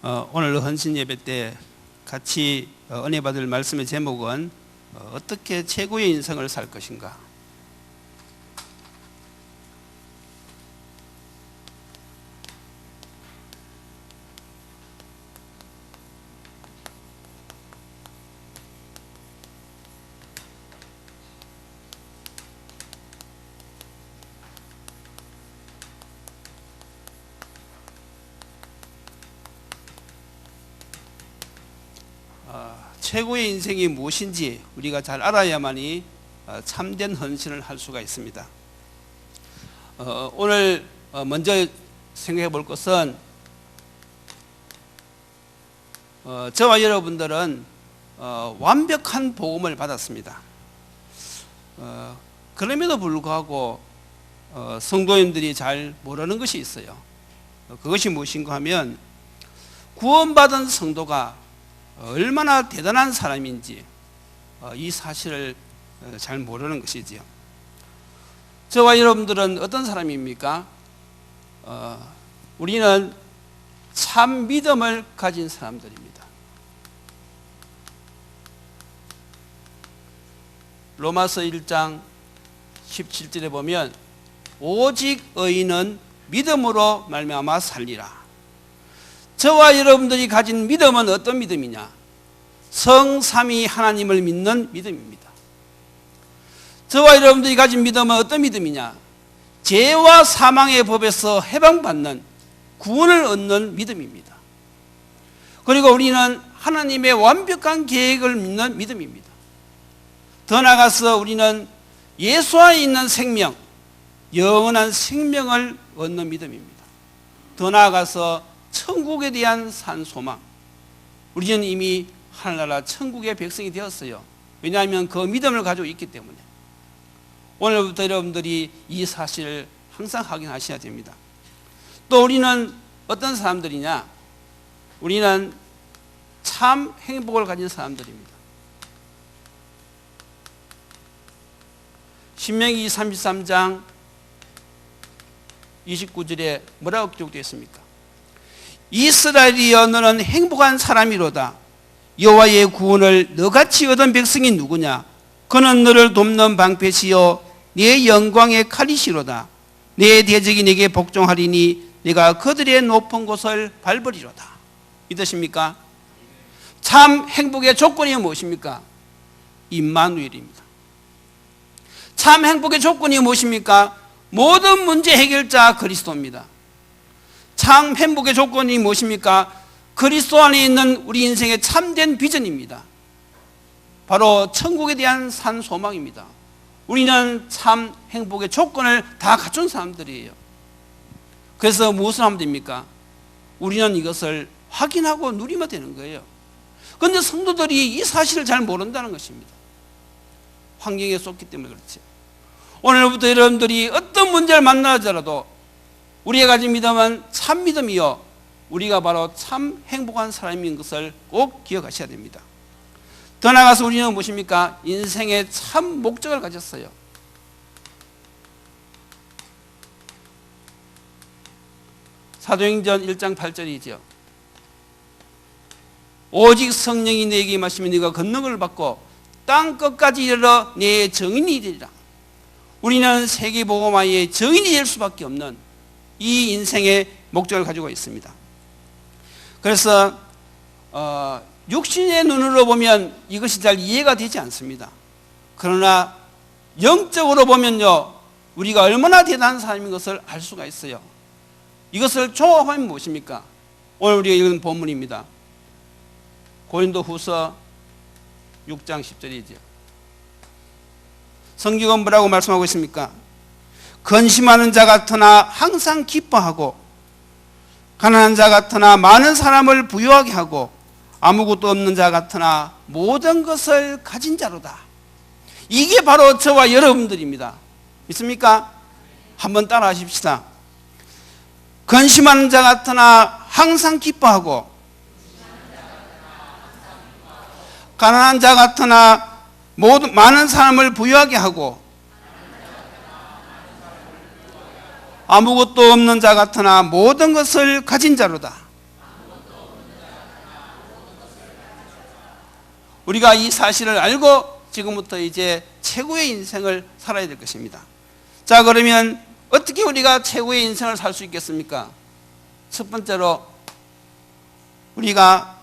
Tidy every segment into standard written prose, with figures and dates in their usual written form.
오늘 헌신 예배 때 같이 은혜 받을 말씀의 제목은 어떻게 최고의 인생을 살 것인가. 최고의 인생이 무엇인지 우리가 잘 알아야만이 참된 헌신을 할 수가 있습니다. 오늘 먼저 생각해 볼 것은 저와 여러분들은 완벽한 복음을 받았습니다. 그럼에도 불구하고 성도님들이 잘 모르는 것이 있어요. 그것이 무엇인가 하면 구원받은 성도가 얼마나 대단한 사람인지 이 사실을 잘 모르는 것이지요. 저와 여러분들은 어떤 사람입니까? 우리는 참 믿음을 가진 사람들입니다. 로마서 1장 17절에 보면 오직 의인은 믿음으로 말미암아 살리라. 저와 여러분들이 가진 믿음은 어떤 믿음이냐? 성삼위 하나님을 믿는 믿음입니다. 저와 여러분들이 가진 믿음은 어떤 믿음이냐? 죄와 사망의 법에서 해방받는 구원을 얻는 믿음입니다. 그리고 우리는 하나님의 완벽한 계획을 믿는 믿음입니다. 더 나아가서 우리는 예수 안에 있는 생명, 영원한 생명을 얻는 믿음입니다. 더 나아가서 천국에 대한 산 소망. 우리는 이미 하늘나라 천국의 백성이 되었어요. 왜냐하면 그 믿음을 가지고 있기 때문에. 오늘부터 여러분들이 이 사실을 항상 확인하셔야 됩니다. 또 우리는 어떤 사람들이냐? 우리는 참 행복을 가진 사람들입니다. 신명기 33장 29절에 뭐라고 기록되어 있습니까? 이스라엘이여 너는 행복한 사람이로다. 여호와의 구원을 너같이 얻은 백성이 누구냐? 그는 너를 돕는 방패시요 네 영광의 칼이시로다. 내 대적이 내게 복종하리니 내가 그들의 높은 곳을 밟으리로다. 믿으십니까? 참 행복의 조건이 무엇입니까? 임마누엘입니다. 참 행복의 조건이 무엇입니까? 모든 문제 해결자 그리스도입니다. 참 행복의 조건이 무엇입니까? 그리스도 안에 있는 우리 인생의 참된 비전입니다. 바로 천국에 대한 산 소망입니다. 우리는 참 행복의 조건을 다 갖춘 사람들이에요. 그래서 무엇을 하면 됩니까? 우리는 이것을 확인하고 누리면 되는 거예요. 그런데 성도들이 이 사실을 잘 모른다는 것입니다. 환경에 쏟기 때문에 그렇지. 오늘부터 여러분들이 어떤 문제를 만나더라도 우리가 가진 믿음은 참 믿음이요 우리가 바로 참 행복한 사람인 것을 꼭 기억하셔야 됩니다. 더 나아가서 우리는 무엇입니까? 인생의 참 목적을 가졌어요. 사도행전 1장 8절이죠. 오직 성령이 내게 임하시면 네가 권능을 받고 땅 끝까지 이르러 내 증인이 되리라. 우리는 세계복음화의 증인이 될 수밖에 없는 이 인생의 목적을 가지고 있습니다. 그래서 육신의 눈으로 보면 이것이 잘 이해가 되지 않습니다. 그러나 영적으로 보면요 우리가 얼마나 대단한 사람인 것을 알 수가 있어요. 이것을 종합하면 무엇입니까? 오늘 우리가 읽은 본문입니다. 고린도후서 6장 10절이죠. 성경은 뭐라고 말씀하고 있습니까? 근심하는 자 같으나 항상 기뻐하고 가난한 자 같으나 많은 사람을 부유하게 하고 아무것도 없는 자 같으나 모든 것을 가진 자로다. 이게 바로 저와 여러분들입니다. 믿습니까? 한번 따라 하십시다. 근심하는 자 같으나 항상 기뻐하고 가난한 자 같으나 많은 사람을 부유하게 하고 아무것도 없는 자 같으나 모든 것을 가진 자로다. 우리가 이 사실을 알고 지금부터 이제 최고의 인생을 살아야 될 것입니다. 자, 그러면 어떻게 우리가 최고의 인생을 살 수 있겠습니까? 첫 번째로 우리가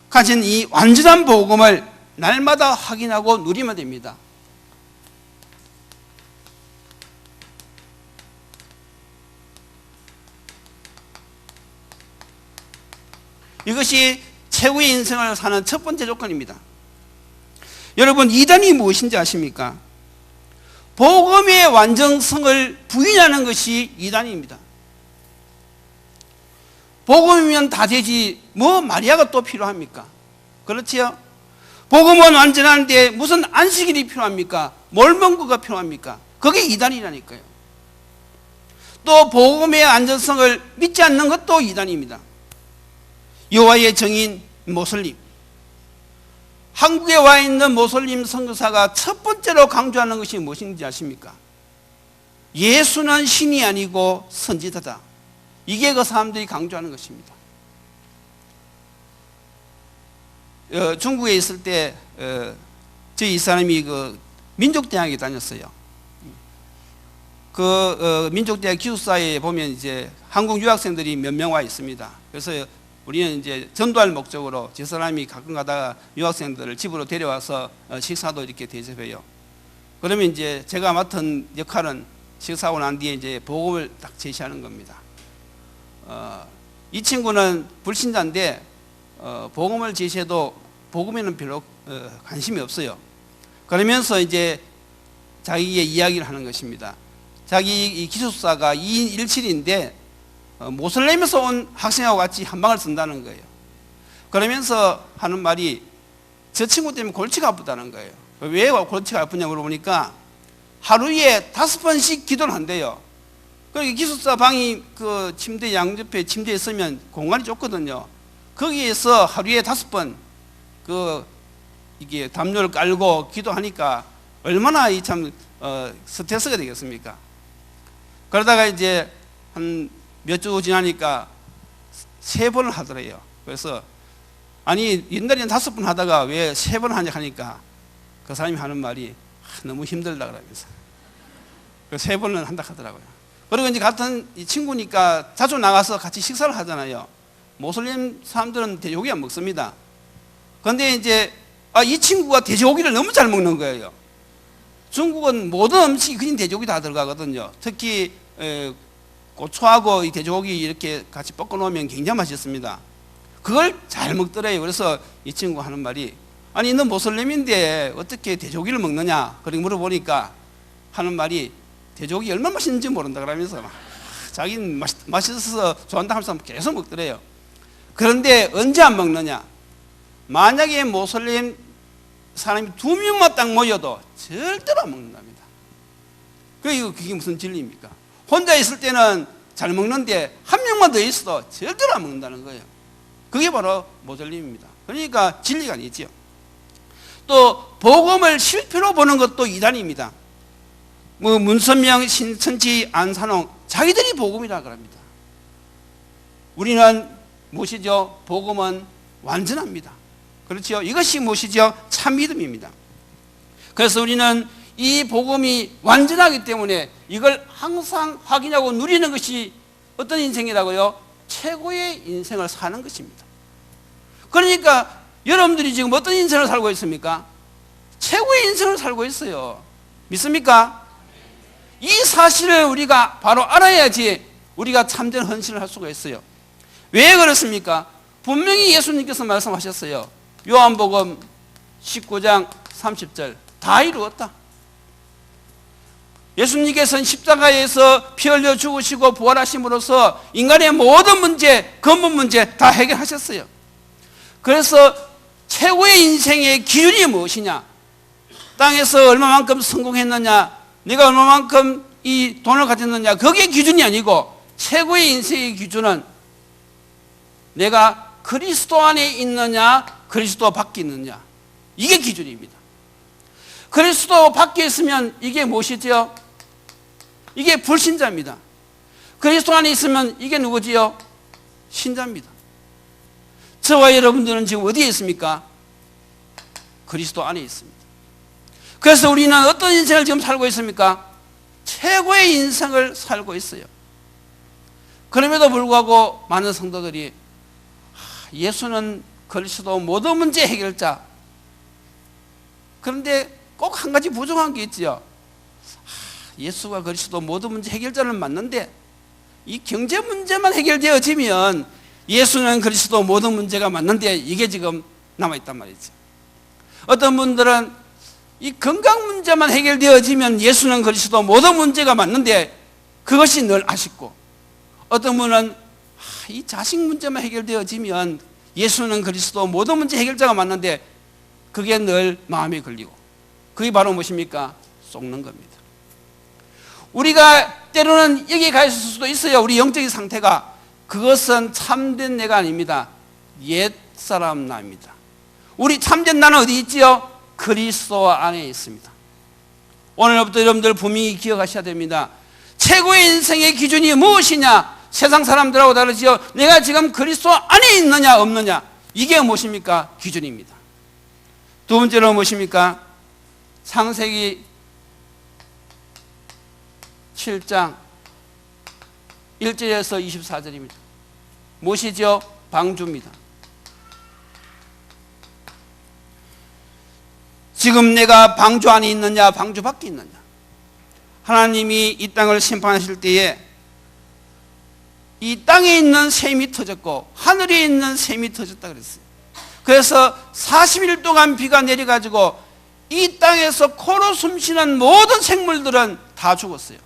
가진 이 완전한 복음을 날마다 확인하고 누리면 됩니다. 이것이 최고의 인생을 사는 첫 번째 조건입니다. 여러분, 이단이 무엇인지 아십니까? 복음의 완전성을 부인하는 것이 이단입니다. 복음이면 다 되지 뭐 마리아가 또 필요합니까? 그렇지요? 복음은 완전한데 무슨 안식일이 필요합니까? 몰명구가 필요합니까? 그게 이단이라니까요. 또 복음의 안전성을 믿지 않는 것도 이단입니다. 여호와의 정인 모슬림, 한국에 와 있는 모슬림 선교사가 첫 번째로 강조하는 것이 무엇인지 아십니까? 예수는 신이 아니고 선지자다. 이게 그 사람들이 강조하는 것입니다. 중국에 있을 때 저희 이 사람이 그 민족대학에 다녔어요. 그 민족대학 기숙사에 보면 이제 한국 유학생들이 몇 명 와 있습니다. 그래서 우리는 이제 전도할 목적으로 저 사람이 가끔 가다가 유학생들을 집으로 데려와서 식사도 이렇게 대접해요. 그러면 이제 제가 맡은 역할은 식사하고 난 뒤에 이제 복음을 딱 제시하는 겁니다. 이 친구는 불신자인데 복음을 제시해도 복음에는 별로 관심이 없어요. 그러면서 이제 자기의 이야기를 하는 것입니다. 자기 이 기숙사가 2인 1실인데 모슬렘에서 온 학생하고 같이 한 방을 쓴다는 거예요. 그러면서 하는 말이 저 친구 때문에 골치가 아프다는 거예요. 왜 골치가 아프냐 물어보니까 하루에 5번씩 기도를 한대요. 그러니까 기숙사 방이 그 침대 양옆에 침대에 있으면 공간이 좁거든요. 거기에서 하루에 5번 이게 담요를 깔고 기도하니까 얼마나 참 스트레스가 되겠습니까? 그러다가 이제 한 몇 주 지나니까 3번을 하더래요. 그래서 아니 옛날에는 5번 하다가 왜 3번 하니까 그 사람이 하는 말이 너무 힘들다 그러면서 3번을 한다 하더라고요. 그리고 이제 같은 이 친구니까 자주 나가서 같이 식사를 하잖아요. 모슬림 사람들은 돼지고기 안 먹습니다. 그런데 이제 이 친구가 돼지고기를 너무 잘 먹는 거예요. 중국은 모든 음식이 그냥 돼지고기 다 들어가거든요. 특히 고추하고 이 돼지고기 이렇게 같이 볶아 놓으면 굉장히 맛있습니다. 그걸 잘 먹더래요. 그래서 이 친구 하는 말이 아니 너 모슬림인데 어떻게 돼지고기를 먹느냐? 그렇게 물어보니까 하는 말이 돼지고기 얼마나 맛있는지 모른다 그러면서 자기는 맛있어서 좋아한다 하면서 계속 먹더래요. 그런데 언제 안 먹느냐? 만약에 모슬림 사람이 2명만 딱 모여도 절대로 안 먹는답니다. 그게 무슨 진리입니까? 혼자 있을 때는 잘 먹는데 1명만 더 있어도 절대로 안 먹는다는 거예요. 그게 바로 모슬림입니다. 그러니까 진리가 아니지요. 또 복음을 실패로 보는 것도 이단입니다. 뭐 문선명, 신천지, 안산홍 자기들이 복음이라 그럽니다. 우리는 무엇이죠? 복음은 완전합니다. 그렇죠? 이것이 무엇이죠? 참 믿음입니다. 그래서 우리는 이 복음이 완전하기 때문에 이걸 항상 확인하고 누리는 것이 어떤 인생이라고요? 최고의 인생을 사는 것입니다. 그러니까 여러분들이 지금 어떤 인생을 살고 있습니까? 최고의 인생을 살고 있어요. 믿습니까? 이 사실을 우리가 바로 알아야지 우리가 참된 헌신을 할 수가 있어요. 왜 그렇습니까? 분명히 예수님께서 말씀하셨어요. 요한복음 19장 30절 다 이루었다. 예수님께서는 십자가에서 피 흘려 죽으시고 부활하심으로써 인간의 모든 문제, 근본 문제 다 해결하셨어요. 그래서 최고의 인생의 기준이 무엇이냐? 땅에서 얼마만큼 성공했느냐? 내가 얼마만큼 이 돈을 가졌느냐? 그게 기준이 아니고 최고의 인생의 기준은 내가 그리스도 안에 있느냐? 그리스도 밖에 있느냐? 이게 기준입니다. 그리스도 밖에 있으면 이게 무엇이죠? 이게 불신자입니다. 그리스도 안에 있으면 이게 누구지요? 신자입니다. 저와 여러분들은 지금 어디에 있습니까? 그리스도 안에 있습니다. 그래서 우리는 어떤 인생을 지금 살고 있습니까? 최고의 인생을 살고 있어요. 그럼에도 불구하고 많은 성도들이 예수는 그리스도 모든 문제 해결자. 그런데 꼭 한 가지 부족한 게 있죠. 예수가 그리스도 모든 문제 해결자는 맞는데 이 경제 문제만 해결되어지면 예수는 그리스도 모든 문제가 맞는데 이게 지금 남아있단 말이죠. 어떤 분들은 이 건강 문제만 해결되어지면 예수는 그리스도 모든 문제가 맞는데 그것이 늘 아쉽고, 어떤 분은 이 자식 문제만 해결되어지면 예수는 그리스도 모든 문제 해결자가 맞는데 그게 늘 마음에 걸리고, 그게 바로 무엇입니까? 속는 겁니다. 우리가 때로는 여기에 가 있을 수도 있어요. 우리 영적인 상태가. 그것은 참된 내가 아닙니다. 옛사람 나입니다. 우리 참된 나는 어디 있지요? 그리스도 안에 있습니다. 오늘부터 여러분들 분명히 기억하셔야 됩니다. 최고의 인생의 기준이 무엇이냐? 세상 사람들하고 다르지요. 내가 지금 그리스도 안에 있느냐 없느냐, 이게 무엇입니까? 기준입니다. 두 번째로 무엇입니까? 창세기 7장 1절에서 24절입니다. 무엇이죠? 방주입니다. 지금 내가 방주 안에 있느냐 방주 밖에 있느냐. 하나님이 이 땅을 심판하실 때에 이 땅에 있는 샘이 터졌고 하늘에 있는 샘이 터졌다 그랬어요. 그래서 40일 동안 비가 내려가지고 이 땅에서 코로 숨쉬는 모든 생물들은 다 죽었어요.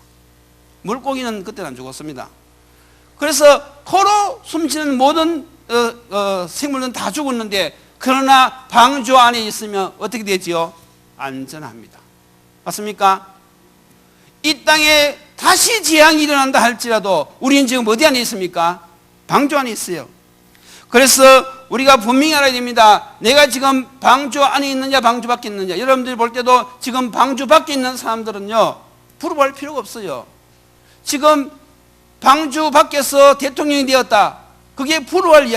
물고기는 그때는 안 죽었습니다. 그래서 코로 숨쉬는 모든 생물은 다 죽었는데, 그러나 방주 안에 있으면 어떻게 되지요? 안전합니다. 맞습니까? 이 땅에 다시 재앙이 일어난다 할지라도 우리는 지금 어디 안에 있습니까? 방주 안에 있어요. 그래서 우리가 분명히 알아야 됩니다. 내가 지금 방주 안에 있느냐 방주 밖에 있느냐. 여러분들이 볼 때도 지금 방주 밖에 있는 사람들은요, 부러워할 필요가 없어요. 지금 방주 밖에서 대통령이 되었다. 그게 부러워할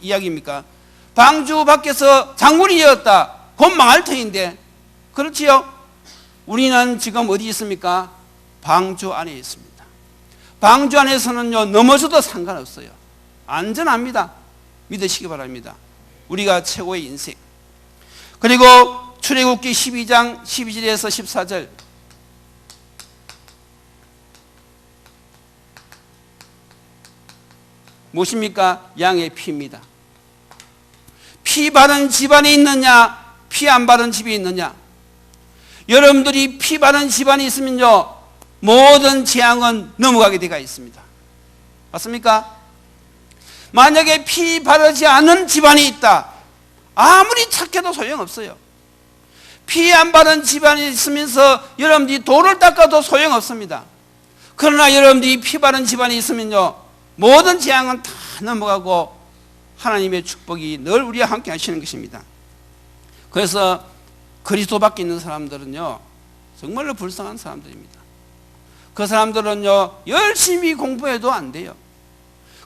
이야기입니까? 방주 밖에서 장군이 되었다. 곧 망할 터인데, 그렇지요? 우리는 지금 어디 있습니까? 방주 안에 있습니다. 방주 안에서는요, 넘어져도 상관없어요. 안전합니다. 믿으시기 바랍니다. 우리가 최고의 인생. 그리고 출애굽기 12장 12절에서 14절. 무엇입니까? 양의 피입니다. 피 바른 집안에 있느냐, 피 안 바른 집에 있느냐. 여러분들이 피 바른 집안에 있으면요, 모든 재앙은 넘어가게 되어 있습니다. 맞습니까? 만약에 피 바르지 않은 집안이 있다, 아무리 착해도 소용없어요. 피 안 바른 집안에 있으면서 여러분들이 돌을 닦아도 소용없습니다. 그러나 여러분들이 피 바른 집안에 있으면요, 모든 재앙은 다 넘어가고 하나님의 축복이 늘 우리와 함께 하시는 것입니다. 그래서 그리스도 밖에 있는 사람들은요, 정말로 불쌍한 사람들입니다. 그 사람들은요, 열심히 공부해도 안 돼요.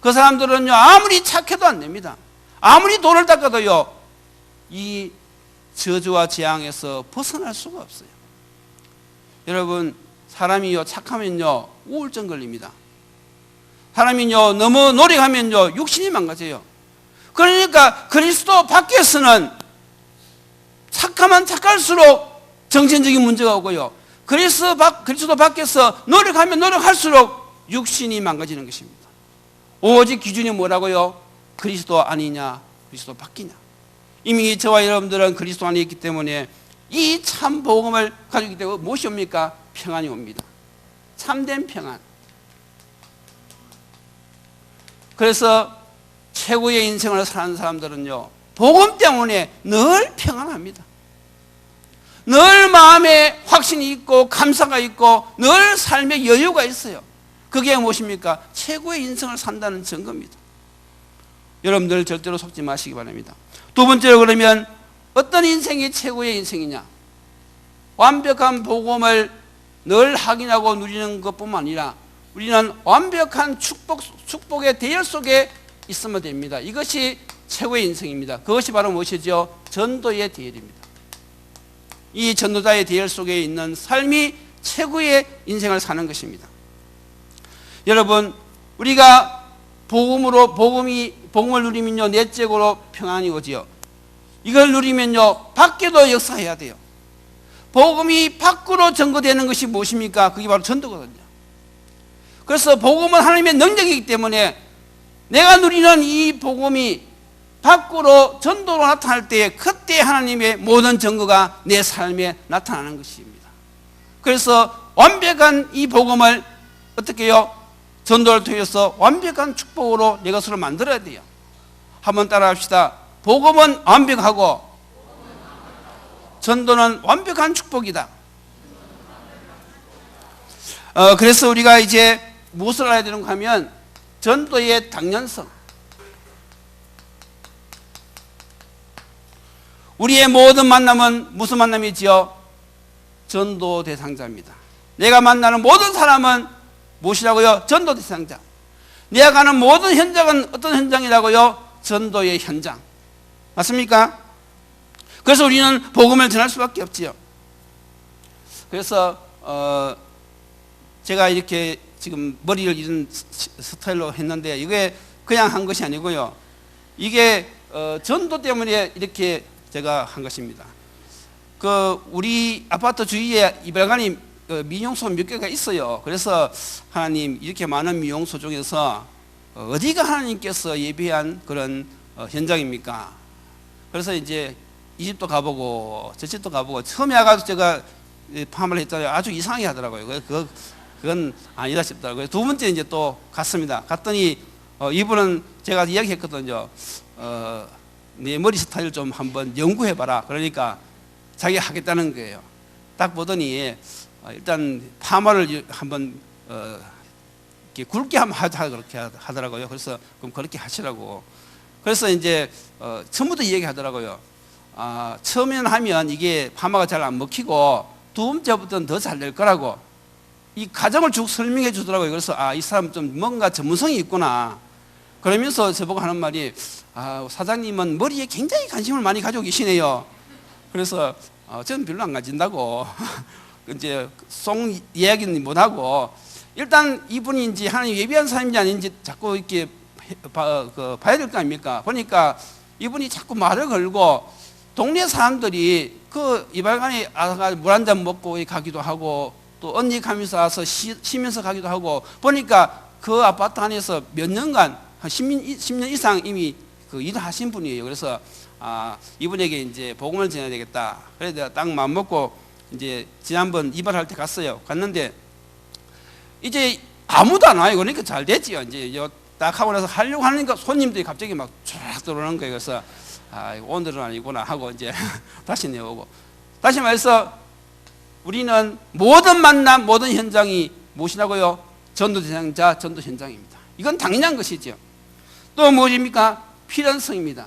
그 사람들은요, 아무리 착해도 안 됩니다. 아무리 돌을 닦아도요, 이 저주와 재앙에서 벗어날 수가 없어요. 여러분, 사람이요, 착하면요, 우울증 걸립니다. 사람이요, 너무 노력하면요, 육신이 망가져요. 그러니까 그리스도 밖에서는 착하면 착할수록 정신적인 문제가 오고요, 그리스도 밖에서 노력하면 노력할수록 육신이 망가지는 것입니다. 오직 기준이 뭐라고요? 그리스도 아니냐, 그리스도 밖이냐. 이미 저와 여러분들은 그리스도 안에 있기 때문에 이 참 복음을 가지고 있기 때문에 무엇이 옵니까? 평안이 옵니다. 참된 평안. 그래서 최고의 인생을 사는 사람들은요, 복음 때문에 늘 평안합니다. 늘 마음에 확신이 있고 감사가 있고 늘 삶에 여유가 있어요. 그게 무엇입니까? 최고의 인생을 산다는 증거입니다. 여러분들 절대로 속지 마시기 바랍니다. 두 번째로, 그러면 어떤 인생이 최고의 인생이냐? 완벽한 복음을 늘 확인하고 누리는 것뿐만 아니라 우리는 완벽한 축복의 대열 속에 있으면 됩니다. 이것이 최고의 인생입니다. 그것이 바로 무엇이죠? 전도의 대열입니다. 이 전도자의 대열 속에 있는 삶이 최고의 인생을 사는 것입니다. 여러분, 우리가 복음을 누리면요, 내적으로 평안이 오지요. 이걸 누리면요, 밖에도 역사해야 돼요. 복음이 밖으로 전거되는 것이 무엇입니까? 그게 바로 전도거든요. 그래서 복음은 하나님의 능력이기 때문에 내가 누리는 이 복음이 밖으로 전도로 나타날 때, 그때 하나님의 모든 증거가 내 삶에 나타나는 것입니다. 그래서 완벽한 이 복음을 어떻게 해요? 전도를 통해서 완벽한 축복으로 내 것으로 만들어야 돼요. 한번 따라합시다. 복음은 완벽하고 전도는 완벽한 축복이다. 그래서 우리가 이제 무엇을 알아야 되는가 하면 전도의 당연성. 우리의 모든 만남은 무슨 만남이지요? 전도 대상자입니다. 내가 만나는 모든 사람은 무엇이라고요? 전도 대상자. 내가 가는 모든 현장은 어떤 현장이라고요? 전도의 현장. 맞습니까? 그래서 우리는 복음을 전할 수밖에 없지요. 그래서 제가 이렇게 지금 머리를 이런 스타일로 했는데 이게 그냥 한 것이 아니고요. 이게 전도 때문에 이렇게 제가 한 것입니다. 우리 아파트 주위에 이발관이 미용소 몇 개가 있어요. 그래서 하나님, 이렇게 많은 미용소 중에서 어디가 하나님께서 예비한 그런 현장입니까? 그래서 이제 이 집도 가보고 저 집도 가보고, 처음에 와가지고 제가 파마를 했잖아요. 아주 이상하게 하더라고요. 그건 아니다 싶더라고요. 두 번째 이제 또 갔습니다. 갔더니 이분은 제가 이야기했거든요. 내 머리 스타일 좀 한번 연구해봐라. 그러니까 자기가 하겠다는 거예요. 딱 보더니 일단 파마를 한번 이렇게 굵게 한번 하자 그렇게 하더라고요. 그래서 그럼 그렇게 하시라고. 그래서 이제 처음부터 얘기하더라고요. 처음에는 하면 이게 파마가 잘 안 먹히고 두 번째부터는 더 잘 될 거라고 이 과정을 쭉 설명해 주더라고요. 그래서 이 사람 좀 뭔가 전문성이 있구나. 그러면서 저보고 하는 말이, 사장님은 머리에 굉장히 관심을 많이 가지고 계시네요. 그래서 저는 별로 안 가진다고 이제 송 이야기는 못하고, 일단 이분이 이제 하나님 예비한 사람인지 아닌지 자꾸 이렇게 봐야 될 거 아닙니까? 보니까 이분이 자꾸 말을 걸고 동네 사람들이 이발관에 물 한 잔 먹고 가기도 하고, 또 언니 가면서 와서 쉬면서 가기도 하고, 보니까 그 아파트 안에서 몇 년간 한 10년 이상 이미 일을 하신 분이에요. 그래서 이분에게 이제 복음을 전해야 되겠다. 그래서 내가 딱 마음 먹고 이제 지난번 이발할 때 갔어요. 갔는데 이제 아무도 안 와요. 그러니까 잘 됐지요. 이제 딱 하고 나서 하려고 하니까 손님들이 갑자기 막 쫙 들어오는 거예요. 그래서 오늘은 아니구나 하고 이제 다시 내오고. 다시 말해서 우리는 모든 만남, 모든 현장이 무엇이라고요? 전도 대상자, 전도 현장입니다. 이건 당연한 것이죠. 또 무엇입니까? 필연성입니다.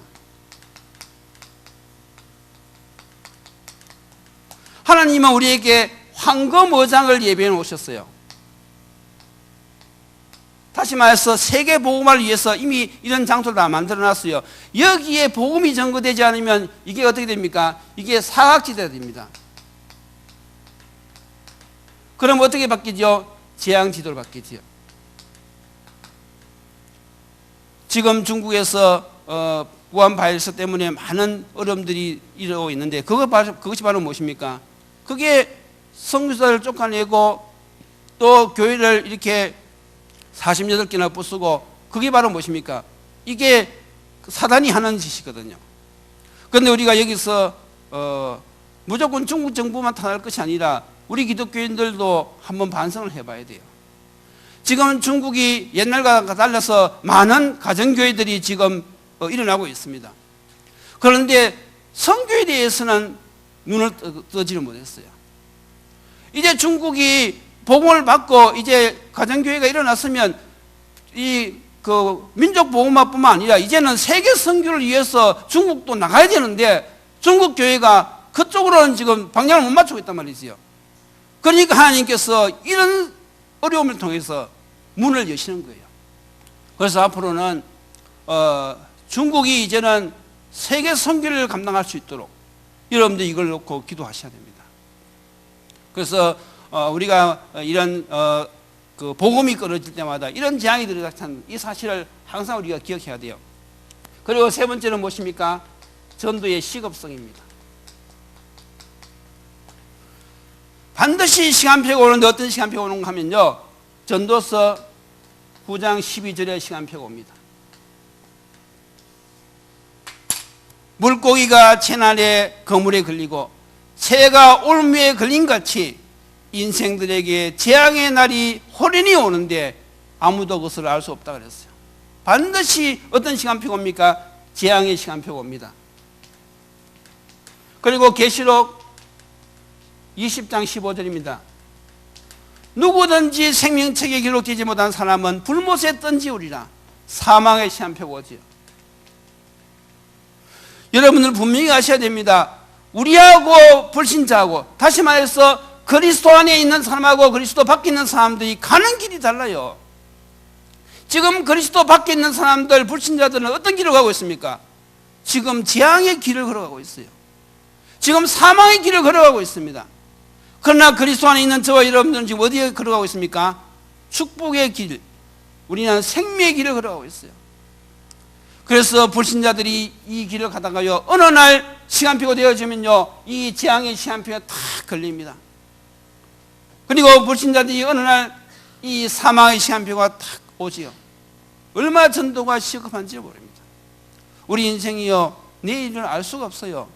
하나님은 우리에게 황금어장을 예배해 놓으셨어요. 다시 말해서 세계 복음화를 위해서 이미 이런 장소를 다 만들어 놨어요. 여기에 복음이 전거되지 않으면 이게 어떻게 됩니까? 이게 사각지대가 됩니다. 그럼 어떻게 바뀌죠? 재앙지도로 바뀌죠. 지금 중국에서 우한 바이러스 때문에 많은 어려움들이 일어나고 있는데 그것이 바로 무엇입니까? 그게 선교사를 쫓아내고 또 교회를 이렇게 48개나 부수고, 그게 바로 무엇입니까? 이게 사단이 하는 짓이거든요. 그런데 우리가 여기서 무조건 중국 정부만 탓할 것이 아니라 우리 기독교인들도 한번 반성을 해봐야 돼요. 지금 중국이 옛날과 달라서 많은 가정교회들이 지금 일어나고 있습니다. 그런데 선교에 대해서는 눈을 뜨지를 못했어요. 이제 중국이 복음을 받고 이제 가정교회가 일어났으면 민족 복음화뿐만 아니라 이제는 세계 선교를 위해서 중국도 나가야 되는데 중국 교회가 그쪽으로는 지금 방향을 못 맞추고 있단 말이지요. 그러니까 하나님께서 이런 어려움을 통해서 문을 여시는 거예요. 그래서 앞으로는 중국이 이제는 세계 선교를 감당할 수 있도록 여러분들 이걸 놓고 기도하셔야 됩니다. 그래서 우리가 이런 그 복음이 끊어질 때마다 이런 재앙이 들어닥치는 이 사실을 항상 우리가 기억해야 돼요. 그리고 세 번째는 무엇입니까? 전도의 시급성입니다. 반드시 시간표가 오는데 어떤 시간표가 오는가 하면요, 전도서 9장 12절에 시간표가 옵니다. 물고기가 채날에 그물에 걸리고 새가 올무에 걸린 같이 인생들에게 재앙의 날이 호련히 오는데 아무도 그것을 알 수 없다 그랬어요. 반드시 어떤 시간표가 옵니까? 재앙의 시간표가 옵니다. 그리고 계시록 20장 15절입니다. 누구든지 생명책에 기록되지 못한 사람은 불못에 던지우리라. 사망의 시한표가 오지요. 여러분들 분명히 아셔야 됩니다. 우리하고 불신자하고, 다시 말해서 그리스도 안에 있는 사람하고 그리스도 밖에 있는 사람들이 가는 길이 달라요. 지금 그리스도 밖에 있는 사람들, 불신자들은 어떤 길을 가고 있습니까? 지금 재앙의 길을 걸어가고 있어요. 지금 사망의 길을 걸어가고 있습니다. 그러나 그리스도 안에 있는 저와 여러분들은 지금 어디에 걸어가고 있습니까? 축복의 길, 우리는 생명의 길을 걸어가고 있어요. 그래서 불신자들이 이 길을 가다가요, 어느 날 시간표가 되어지면요, 이 재앙의 시간표가 다 걸립니다. 그리고 불신자들이 어느 날 이 사망의 시간표가 딱 오지요. 얼마나 전도가 시급한지 모릅니다. 우리 인생이요, 내일을 알 수가 없어요.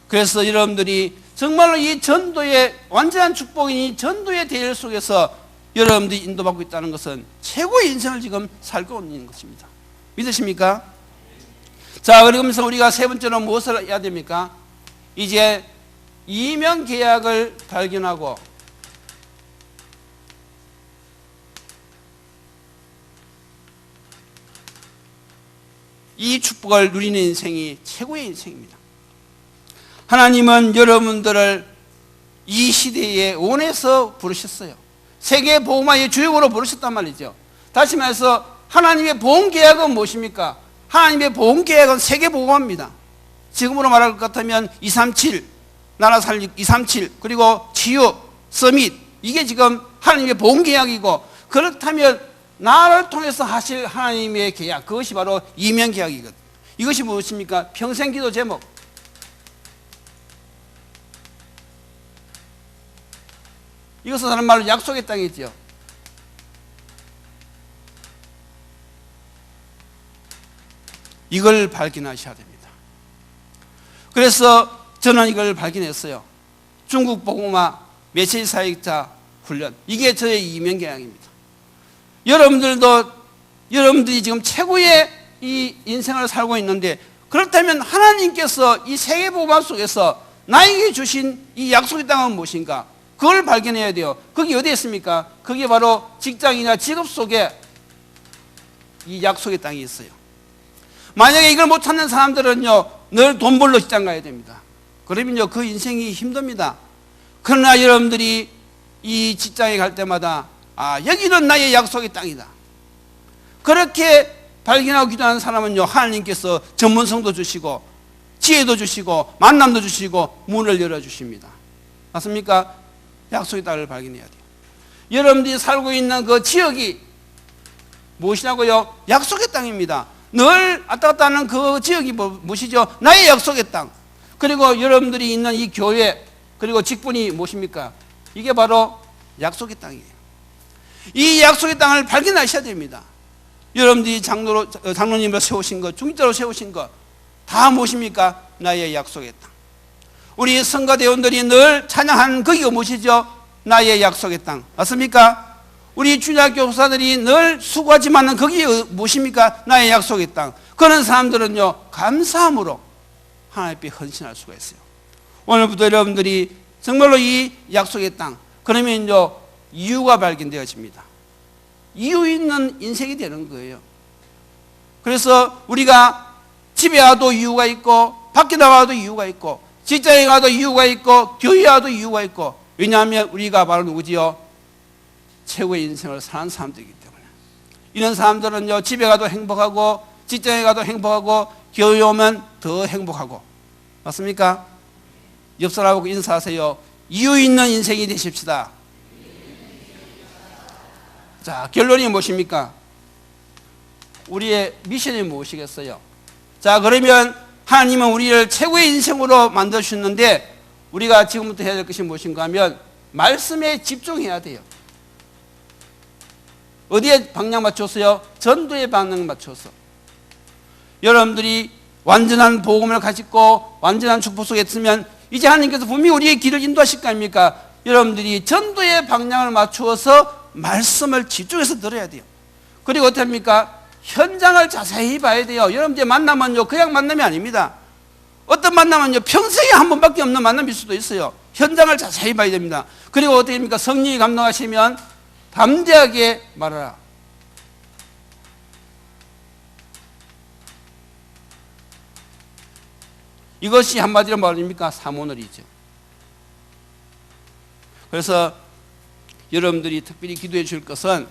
그래서 여러분들이 정말로 이 전도의 완전한 축복인 이 전도의 대열 속에서 여러분들이 인도받고 있다는 것은 최고의 인생을 지금 살고 있는 것입니다. 믿으십니까? 자, 그러면서 우리가 세 번째로 무엇을 해야 됩니까? 이제 이명 계약을 발견하고 이 축복을 누리는 인생이 최고의 인생입니다. 하나님은 여러분들을 이 시대에 원해서 부르셨어요. 세계 복음화의 주역으로 부르셨단 말이죠. 다시 말해서 하나님의 보험 계약은 무엇입니까? 하나님의 보험 계약은 세계 복음화입니다. 지금으로 말할 것 같으면 237, 나라 살리기 237, 그리고 치유, 서밋, 이게 지금 하나님의 보험 계약이고, 그렇다면 나를 통해서 하실 하나님의 계약, 그것이 바로 이명 계약이거든요. 이것이 무엇입니까? 평생 기도 제목. 이것은 다른 말로 약속의 땅이죠. 이걸 발견하셔야 됩니다. 그래서 저는 이걸 발견했어요. 중국 복음화 메시지 사역자 훈련, 이게 저의 이명 계약입니다. 여러분들이 지금 최고의 이 인생을 살고 있는데, 그렇다면 하나님께서 이 세계 복음화 속에서 나에게 주신 이 약속의 땅은 무엇인가? 그걸 발견해야 돼요. 그게 어디에 있습니까? 그게 바로 직장이나 직업 속에 이 약속의 땅이 있어요. 만약에 이걸 못 찾는 사람들은요, 늘 돈 벌러 직장 가야 됩니다. 그러면요, 그 인생이 힘듭니다. 그러나 여러분들이 이 직장에 갈 때마다, 아, 여기는 나의 약속의 땅이다. 그렇게 발견하고 기도하는 사람은요, 하나님께서 전문성도 주시고 지혜도 주시고 만남도 주시고 문을 열어주십니다. 맞습니까? 약속의 땅을 발견해야 돼요. 여러분들이 살고 있는 그 지역이 무엇이냐고요? 약속의 땅입니다. 늘 왔다 갔다 하는 그 지역이 무엇이죠? 나의 약속의 땅. 그리고 여러분들이 있는 이 교회, 그리고 직분이 무엇입니까? 이게 바로 약속의 땅이에요. 이 약속의 땅을 발견하셔야 됩니다. 여러분들이 장로님을 세우신 것, 중직자로 세우신 것, 다 무엇입니까? 나의 약속의 땅. 우리 성가대원들이 늘 찬양하는 거기가 무엇이죠? 나의 약속의 땅. 맞습니까? 우리 주일학교사들이 늘 수고하지만 거기 무엇입니까? 나의 약속의 땅. 그런 사람들은요, 감사함으로 하나님께 헌신할 수가 있어요. 오늘부터 여러분들이 정말로 이 약속의 땅, 그러면요, 이유가 발견되어집니다. 이유 있는 인생이 되는 거예요. 그래서 우리가 집에 와도 이유가 있고, 밖에 나가도 이유가 있고, 직장에 가도 이유가 있고, 교회에 가도 이유가 있고, 왜냐하면 우리가 바로 누구지요? 최고의 인생을 사는 사람들이기 때문에. 이런 사람들은요, 집에 가도 행복하고, 직장에 가도 행복하고 교회 오면 더 행복하고. 맞습니까? 옆 사람하고 인사하세요. 이유 있는 인생이 되십시다. 자, 결론이 무엇입니까? 우리의 미션이 무엇이겠어요? 자, 그러면 하나님은 우리를 최고의 인생으로 만드셨는데 우리가 지금부터 해야 될 것이 무엇인가 하면 말씀에 집중해야 돼요. 어디에 방향 맞췄어요? 전도에 방향 맞춰서. 여러분들이 완전한 복음을 가지고 완전한 축복 속에 있으면 이제 하나님께서 분명히 우리의 길을 인도하실 거 아닙니까? 여러분들이 전도의 방향을 맞추어서 말씀을 집중해서 들어야 돼요. 그리고 어떻게 합니까? 현장을 자세히 봐야 돼요. 여러분들 만나면요, 그냥 만남이 아닙니다. 어떤 만남은요, 평생에 한 번밖에 없는 만남일 수도 있어요. 현장을 자세히 봐야 됩니다. 그리고 어떻게 합니까? 성령이 감동하시면 담대하게 말하라. 이것이 한마디로 말입니까? 사모늘이죠. 그래서 여러분들이 특별히 기도해 줄 것은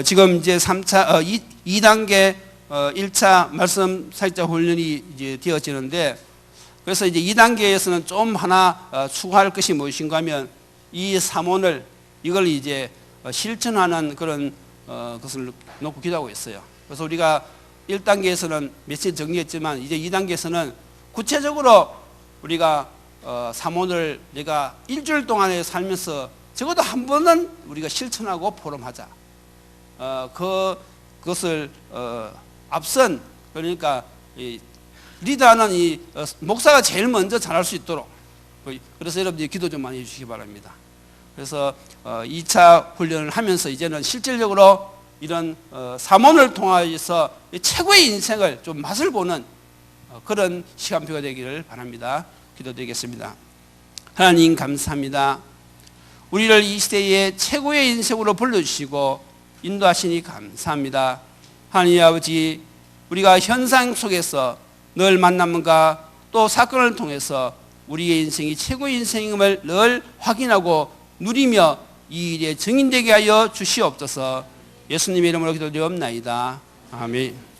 지금 이제 2단계 1차 말씀 사역자 훈련이 이제 되어지는데, 그래서 이제 2단계에서는 좀 하나 추가할 것이 무엇인가 하면 이 사모늘 이걸 이제 실천하는 그런 것을 놓고 기도하고 있어요. 그래서 우리가 1단계에서는 며칠 정리했지만 이제 2단계에서는 구체적으로 우리가 사모늘 내가 일주일 동안에 살면서 적어도 한 번은 우리가 실천하고 포럼하자. 그것을 앞선, 그러니까 리더하는 이 목사가 제일 먼저 잘할 수 있도록, 그래서 여러분들이 기도 좀 많이 해주시기 바랍니다. 그래서 2차 훈련을 하면서 이제는 실질적으로 이런 사모를 통하여서 최고의 인생을 좀 맛을 보는 그런 시간표가 되기를 바랍니다. 기도드리겠습니다. 하나님 감사합니다. 우리를 이 시대의 최고의 인생으로 불러주시고 인도하시니 감사합니다. 하나님 아버지, 우리가 현상 속에서 늘 만남과 또 사건을 통해서 우리의 인생이 최고의 인생임을 늘 확인하고 누리며 이 일에 증인되게 하여 주시옵소서. 예수님의 이름으로 기도드리옵나이다. 아멘.